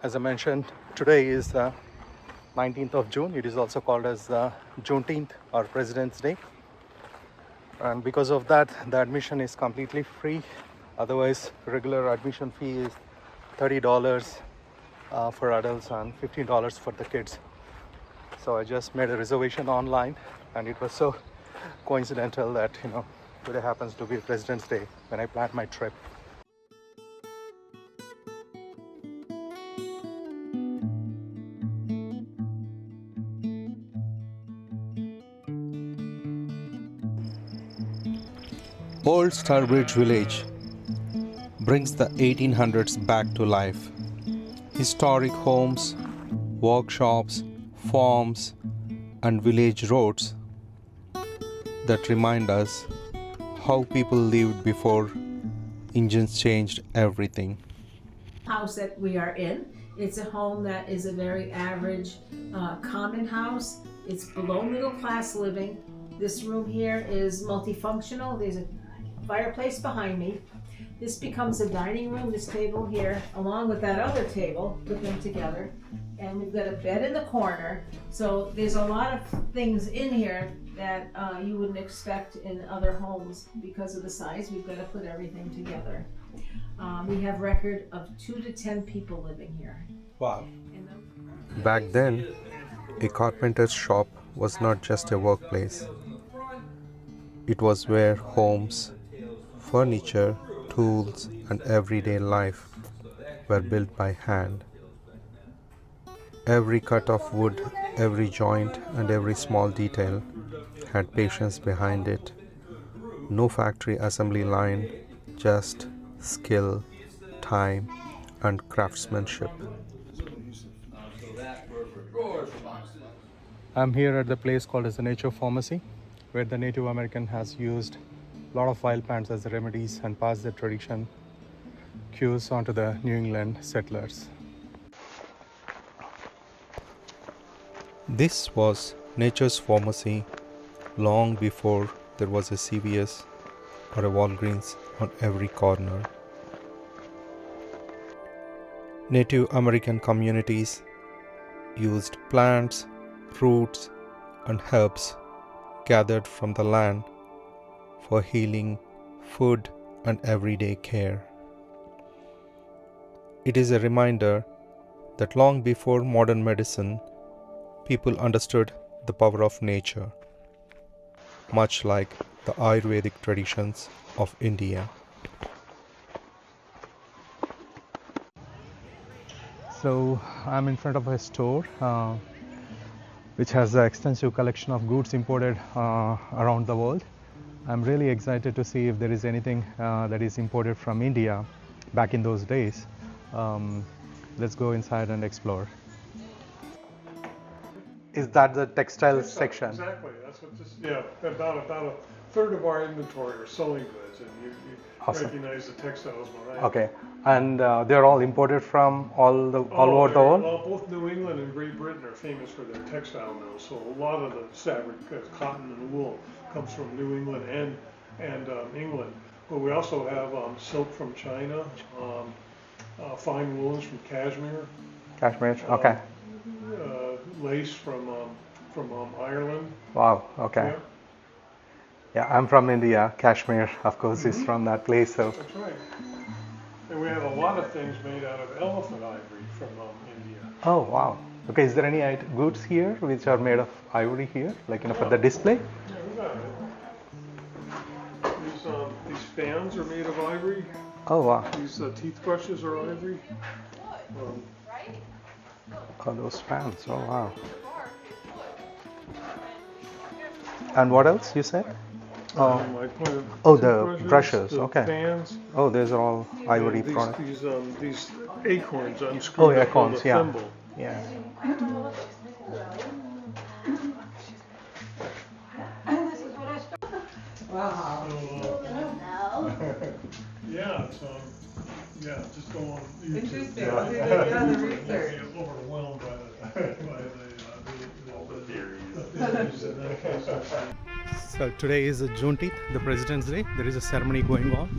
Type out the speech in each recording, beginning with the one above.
As I mentioned, today is 19th of June. It is also called as Juneteenth or President's Day. And because of that, the admission is completely free. Otherwise, regular admission fee is $30 for adults and $15 for the kids. So I just made a reservation online, and it was so coincidental that, today happens to be President's Day when I planned my trip. Old Sturbridge Village brings the 1800s back to life. Historic homes, workshops, farms, and village roads that remind us how people lived before engines changed everything. House that we are in, it's a home that is a very average common house. It's below middle class living. This room here is multifunctional. There's a fireplace behind me. This becomes a dining room, this table here, along with that other table, put them together. And we've got a bed in the corner. So there's a lot of things in here that you wouldn't expect in other homes because of the size. We've got to put everything together. We have record of 2 to 10 people living here. Wow. Back then, a carpenter's shop was not just a workplace. It was where homes, furniture, tools, and everyday life were built by hand. Every cut of wood, every joint, and every small detail had patience behind it. No factory assembly line, just skill, time, and craftsmanship. I'm here at the place called as the Nature Pharmacy, where the Native American has used a lot of wild plants as the remedies and passed their tradition cues onto the New England settlers. This was Nature's Pharmacy long before there was a CVS or a Walgreens on every corner. Native American communities used plants, roots, and herbs gathered from the land for healing, food, and everyday care. It is a reminder that long before modern medicine, people understood the power of nature, much like the Ayurvedic traditions of India. So I'm in front of a store which has an extensive collection of goods imported around the world. I'm really excited to see if there is anything that is imported from India back in those days. Let's go inside and explore. Is that the textile section? Exactly. That's what this. Yeah, about a third of our inventory are sewing goods, and you Awesome. recognize the textiles when I. Okay, and they're all imported from all over the world? Well, both New England and Great Britain are famous for their textile mills, so a lot of the fabric, cotton and wool, comes from New England and England. But we also have silk from China, fine woolens from Kashmir. Kashmir, okay. Lace from Ireland. Wow, okay. Yeah, I'm from India. Kashmir, of course, is from that place. So. That's right. And we have a lot of things made out of elephant ivory from India. Oh, wow. Okay, is there any goods here which are made of ivory here, like for the display? Yeah, we got it. These fans are made of ivory. Oh, wow. These teeth brushes are ivory. Oh, those fans. Oh, wow. And what else you said? The brushes. The Okay. fans. Oh, those are all ivory products. These acorns unscrewed up on the thimble. Yeah. Wow. Yeah, so just go on. Interesting. Yeah, the research. Get overwhelmed by the theories. So today is Juneteenth, the President's Day. There is a ceremony going on.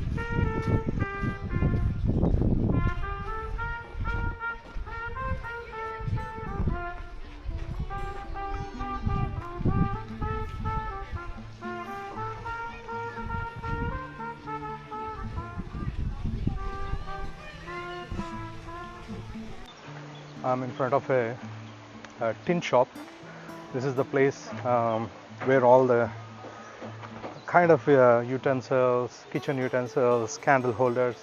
I'm in front of a tin shop. This is the place where all the kind of utensils, kitchen utensils, candle holders,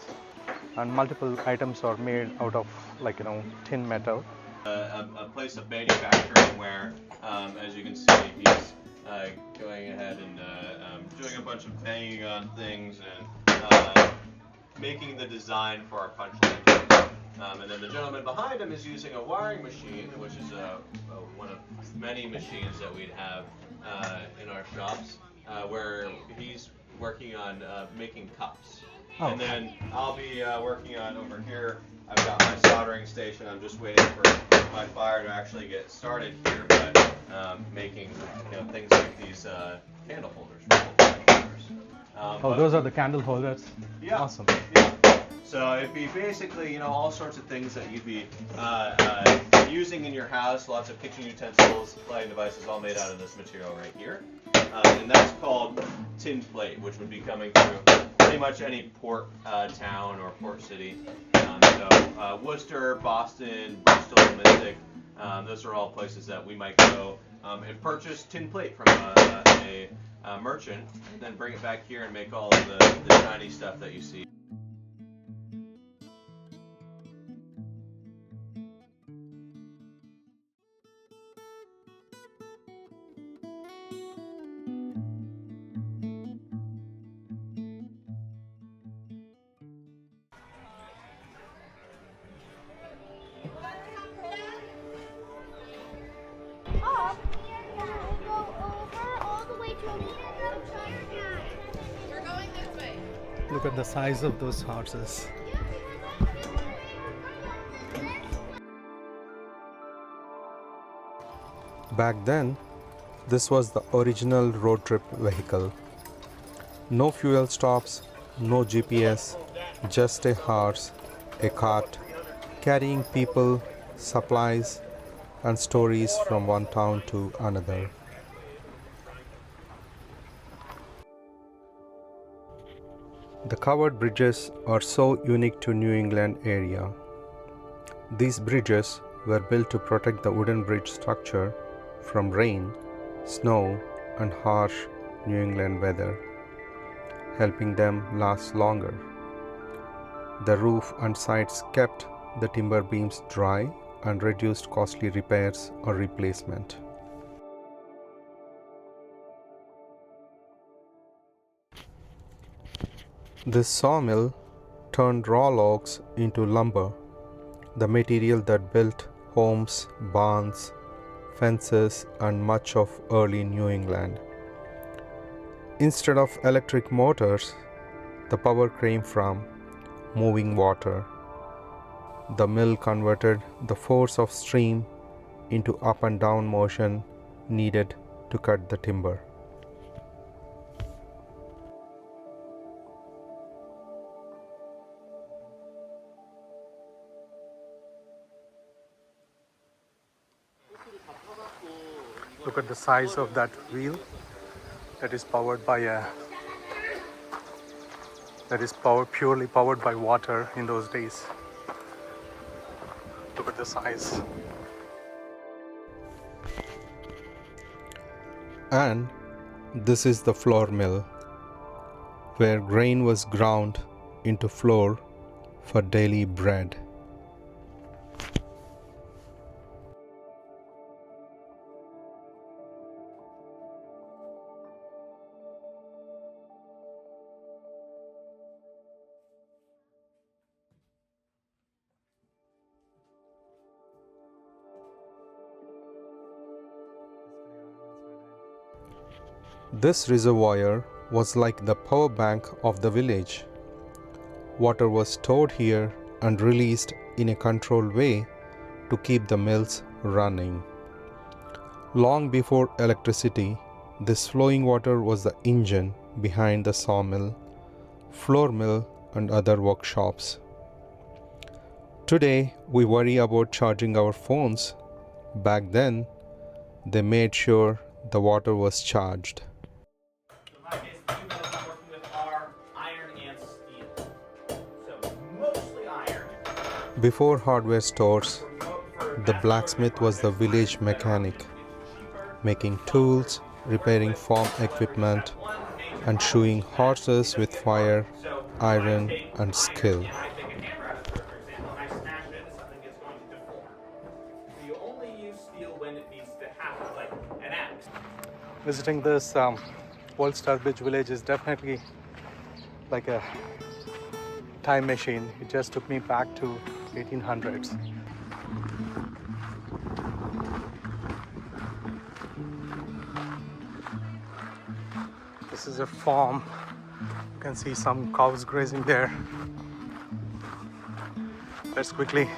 and multiple items are made out of, like, tin metal. A place of manufacturing where, as you can see, he's going ahead and doing a bunch of banging on things and making the design for our punch line. And then the gentleman behind him is using a wiring machine, which is one of many machines that we'd have in our shops, where he's working on making cups. Oh. And then I'll be working on over here. I've got my soldering station. I'm just waiting for my fire to actually get started here, but making things like these candle holders. Oh, those are the candle holders. Yeah. Awesome. Yeah. So it'd be basically all sorts of things that you'd be using in your house. Lots of kitchen utensils, lighting devices, all made out of this material right here. And that's called tin plate, which would be coming through pretty much any port town or port city. So Worcester, Boston, Bristol, Mystic, those are all places that we might go and purchase tin plate from a merchant, and then bring it back here and make all of the shiny stuff that you see. Look at the size of those horses. Back then, this was the original road trip vehicle. No fuel stops, no GPS, just a horse, a cart, carrying people, supplies, and stories from one town to another. The covered bridges are so unique to New England area. These bridges were built to protect the wooden bridge structure from rain, snow, and harsh New England weather, helping them last longer. The roof and sides kept the timber beams dry and reduced costly repairs or replacement. This sawmill turned raw logs into lumber, the material that built homes, barns, fences, and much of early New England. Instead of electric motors, the power came from moving water. The mill converted the force of stream into up and down motion needed to cut the timber. Look at the size of that wheel that is powered by purely powered by water in those days. Look at the size. And this is the flour mill, where grain was ground into flour for daily bread. This reservoir was like the power bank of the village. Water was stored here and released in a controlled way to keep the mills running. Long before electricity, this flowing water was the engine behind the sawmill, flour mill, and other workshops. Today, we worry about charging our phones. Back then, they made sure the water was charged. Before hardware stores, the blacksmith was the village mechanic, making tools, repairing farm equipment, and shoeing horses with fire, iron, and skill. Visiting this Old Sturbridge Village is definitely like a time machine. It just took me back to 1800s. This is a farm. You can see some cows grazing there. Let's quickly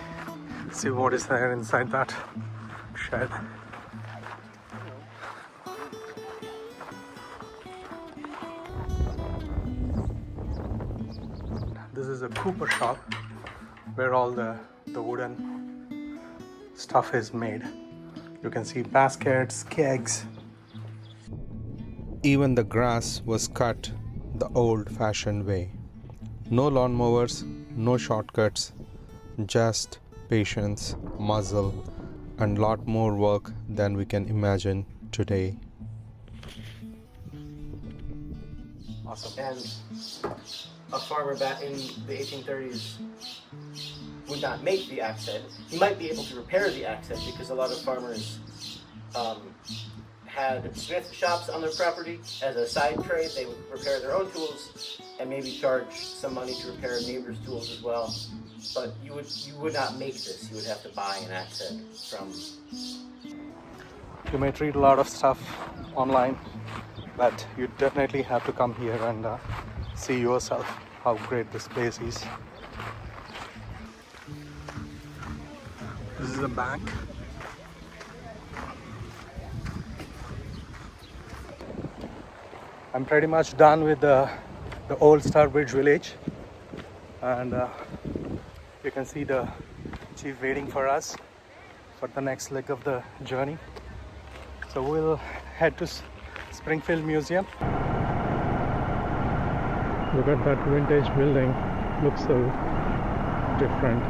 see what is there inside that shed. This is a cooper shop where all the wooden stuff is made. You can see baskets, kegs. Even the grass was cut the old-fashioned way. No lawnmowers, no shortcuts, just patience, muscle, and lot more work than we can imagine today. Awesome. And a farmer back in the 1830s would not make the axe head. He might be able to repair the axe head because a lot of farmers had smith shops on their property. As a side trade, they would repair their own tools and maybe charge some money to repair neighbors' tools as well. But you would not make this. You would have to buy an axe head from. You might read a lot of stuff online, but you definitely have to come here and see yourself how great this place is. This is a bank. I'm pretty much done with the Old Sturbridge Village, and you can see the chief waiting for us for the next leg of the journey. So we'll head to Springfield Museum. Look at that vintage building, looks so different.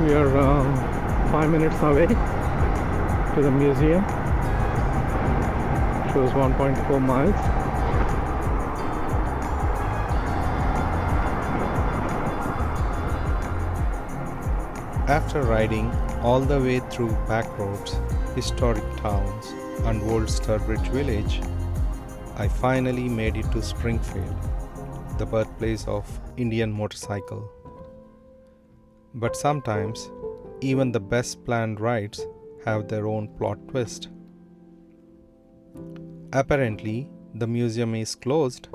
We are 5 minutes away to the museum. Shows 1.4 miles. After riding all the way through back roads, historic towns, and Old Sturbridge Village, I finally made it to Springfield, the birthplace of Indian motorcycle. But sometimes, even the best planned rides have their own plot twist. Apparently, the museum is closed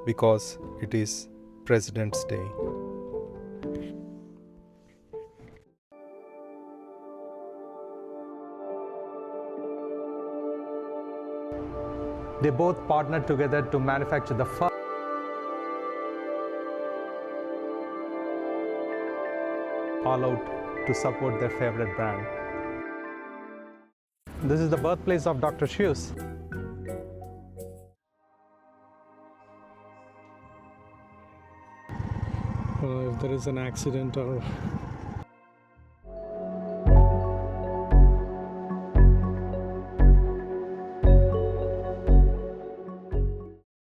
because it is President's Day. They both partnered together to manufacture the first all out to support their favorite brand. This is the birthplace of Dr. Seuss. If there is an accident or